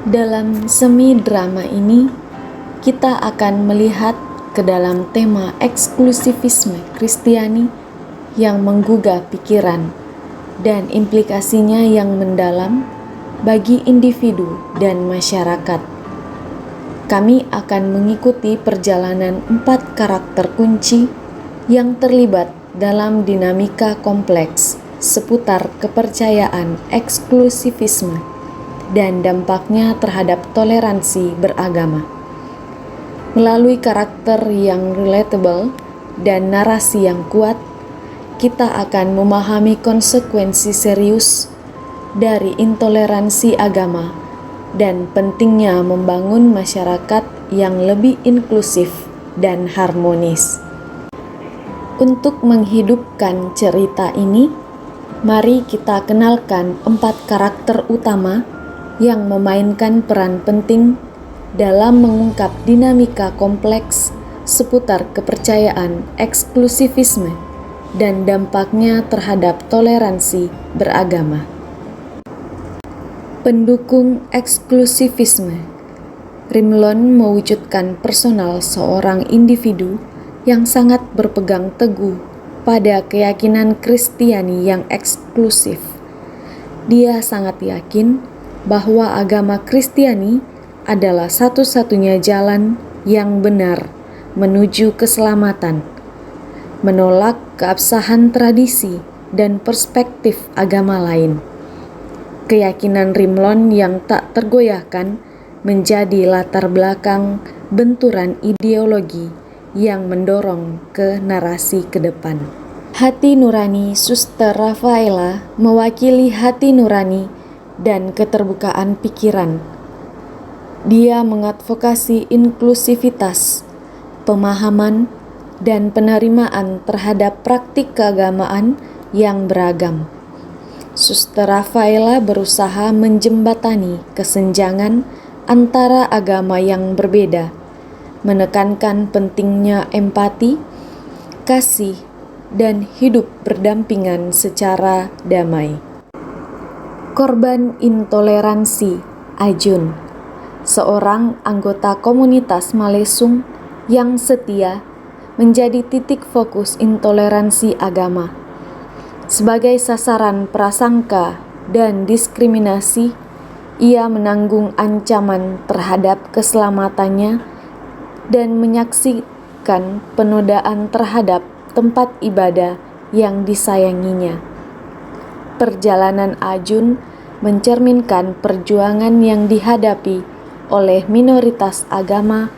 Dalam semi drama ini, kita akan melihat ke dalam tema eksklusivisme Kristiani yang menggugah pikiran dan implikasinya yang mendalam bagi individu dan masyarakat. Kami akan mengikuti perjalanan 4 karakter kunci yang terlibat dalam dinamika kompleks seputar kepercayaan eksklusivisme dan dampaknya terhadap toleransi beragama. Melalui karakter yang relatable dan narasi yang kuat, kita akan memahami konsekuensi serius dari intoleransi agama dan pentingnya membangun masyarakat yang lebih inklusif dan harmonis. Untuk menghidupkan cerita ini, mari kita kenalkan 4 karakter utama yang memainkan peran penting dalam mengungkap dinamika kompleks seputar kepercayaan eksklusivisme dan dampaknya terhadap toleransi beragama. Pendukung eksklusivisme. Rimlon mewujudkan personal seorang individu yang sangat berpegang teguh pada keyakinan Kristiani yang eksklusif. Dia sangat yakin bahwa agama Kristiani adalah satu-satunya jalan yang benar menuju keselamatan, menolak keabsahan tradisi dan perspektif agama lain. Keyakinan Rimlon yang tak tergoyahkan menjadi latar belakang benturan ideologi yang mendorong ke narasi ke depan. Hati nurani Suster Rafaela mewakili hati nurani dan keterbukaan pikiran. Dia mengadvokasi inklusivitas, pemahaman, dan penerimaan terhadap praktik keagamaan yang beragam. Suster Rafaela berusaha menjembatani kesenjangan antara agama yang berbeda, menekankan pentingnya empati, kasih, dan hidup berdampingan secara damai. Korban intoleransi Ajun, seorang anggota komunitas Malesung yang setia, menjadi titik fokus intoleransi agama. Sebagai sasaran prasangka dan diskriminasi, ia menanggung ancaman terhadap keselamatannya dan menyaksikan penodaan terhadap tempat ibadah yang disayanginya. Perjalanan Ajun mencerminkan perjuangan yang dihadapi oleh minoritas agama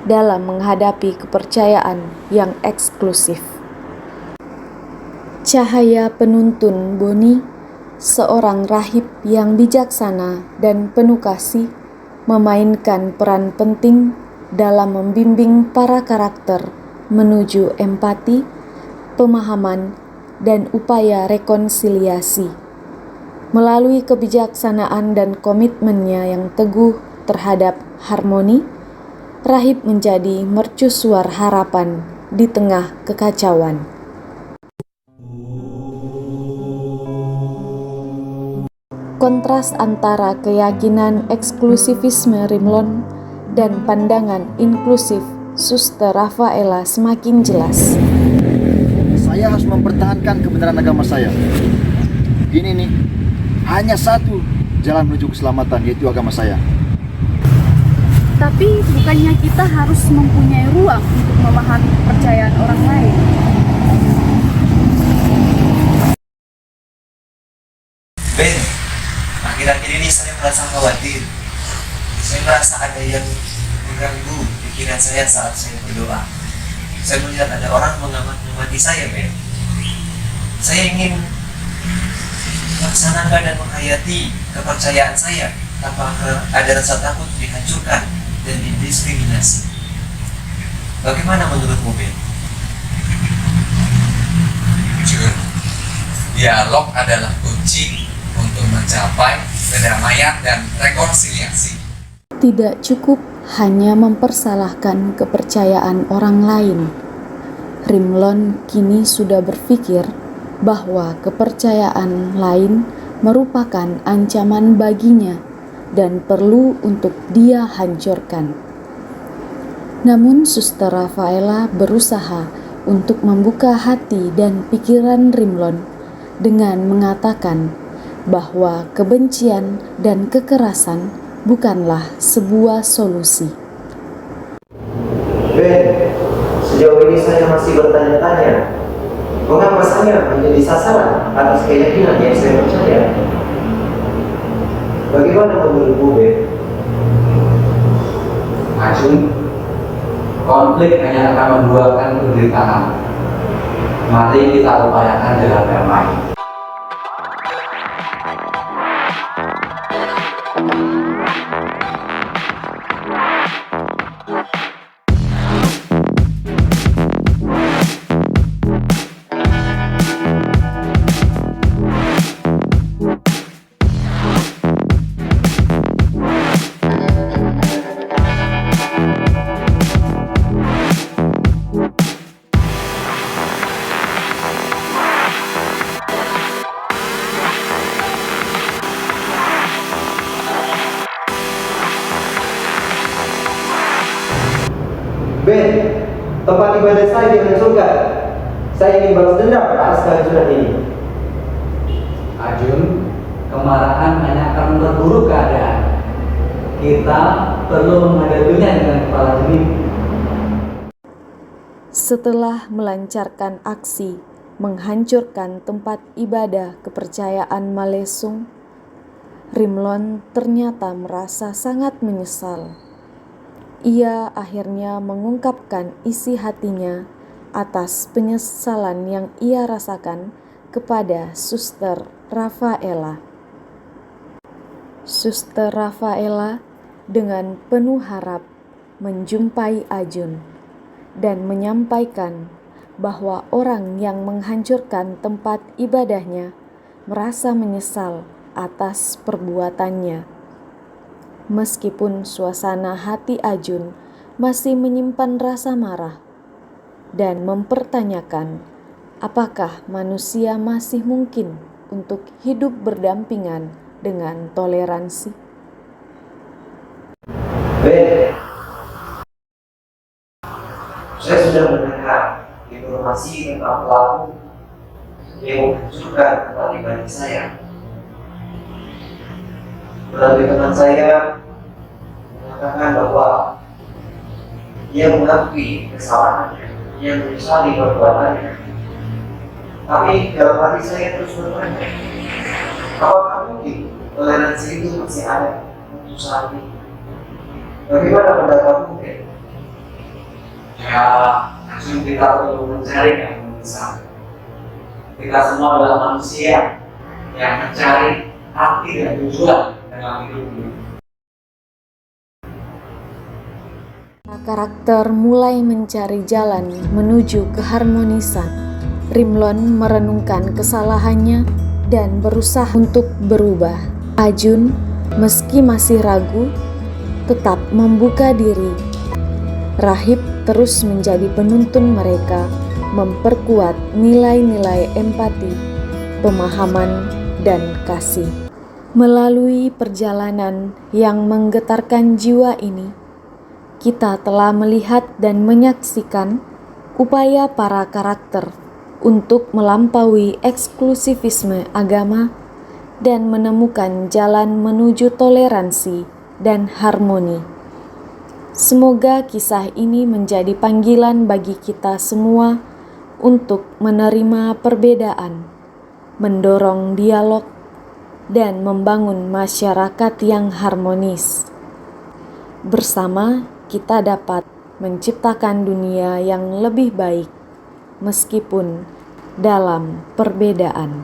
dalam menghadapi kepercayaan yang eksklusif. Cahaya penuntun Boni, seorang rahib yang bijaksana dan penuh kasih, memainkan peran penting dalam membimbing para karakter menuju empati, pemahaman, dan upaya rekonsiliasi. Melalui kebijaksanaan dan komitmennya yang teguh terhadap harmoni, rahib menjadi mercusuar harapan di tengah kekacauan. Kontras antara keyakinan eksklusivisme Rimlon dan pandangan inklusif Suster Rafaela semakin jelas. Saya harus mempertahankan kebenaran agama saya. Ini nih, hanya satu jalan menuju keselamatan, yaitu agama saya. Tapi bukannya kita harus mempunyai ruang untuk memahami kepercayaan orang lain? Ben, akhir-akhir ini saya merasa khawatir. Saya merasa ada yang mengganggu pikiran saya saat saya berdoa. Saya melihat ada orang mengamati saya, Ben. Saya ingin melaksanakan dan menghayati kepercayaan saya tanpa ada rasa takut dihancurkan dan didiskriminasi. Bagaimana menurutmu, Ben? Jun, dialog adalah kunci untuk mencapai kedamaian dan rekonsiliasi. Tidak cukup hanya mempersalahkan kepercayaan orang lain. Rimlon kini sudah berpikir bahwa kepercayaan lain merupakan ancaman baginya dan perlu untuk dia hancurkan. Namun Suster Rafaela berusaha untuk membuka hati dan pikiran Rimlon dengan mengatakan bahwa kebencian dan kekerasan bukanlah sebuah solusi. Ben, sejauh ini saya masih bertanya-tanya, mengapa saya menjadi sasaran atas keyakinan yang saya percaya? Bagaimana menurutmu, Ben? Ajun, konflik hanya akan membuahkan penderitaan. Mari kita upayakan dengan damai. Ben, tempat ibadah saya dihancurkan. Saya ingin balas dendam atas kehancuran ini. Ajun, kemarahan hanya akan memperburuk keadaan. Kita perlu menghadapinya dengan kepala dingin. Setelah melancarkan aksi menghancurkan tempat ibadah kepercayaan Malesung, Rimlon ternyata merasa sangat menyesal. Ia akhirnya mengungkapkan isi hatinya atas penyesalan yang ia rasakan kepada Suster Rafaela. Suster Rafaela dengan penuh harap menjumpai Ajun dan menyampaikan bahwa orang yang menghancurkan tempat ibadahnya merasa menyesal atas perbuatannya. Meskipun suasana hati Ajun masih menyimpan rasa marah dan mempertanyakan apakah manusia masih mungkin untuk hidup berdampingan dengan toleransi. Ben, saya sudah mendengar informasi tentang pelaku yang menghancurkan tempat ibadah saya. Melalui teman saya mengatakan bahwa dia mengakui kesalahannya, dia menyesali perbuatannya. Tapi dalam hati saya terus bertanya, apakah mungkin toleransi itu masih ada untuk saat ini? Bagaimana pendapatmu, Ben? Ya, Ajun, kita perlu mencari yang bisa. Kita semua adalah manusia yang mencari arti dan tujuan dalam hidup ini. Karakter mulai mencari jalan menuju keharmonisan. Rimlon merenungkan kesalahannya dan berusaha untuk berubah. Ajun, meski masih ragu, tetap membuka diri. Rahib terus menjadi penuntun mereka, memperkuat nilai-nilai empati, pemahaman, dan kasih. Melalui perjalanan yang menggetarkan jiwa ini, kita telah melihat dan menyaksikan upaya para karakter untuk melampaui eksklusivisme agama dan menemukan jalan menuju toleransi dan harmoni. Semoga kisah ini menjadi panggilan bagi kita semua untuk menerima perbedaan, mendorong dialog, dan membangun masyarakat yang harmonis. Bersama kita dapat menciptakan dunia yang lebih baik, meskipun dalam perbedaan.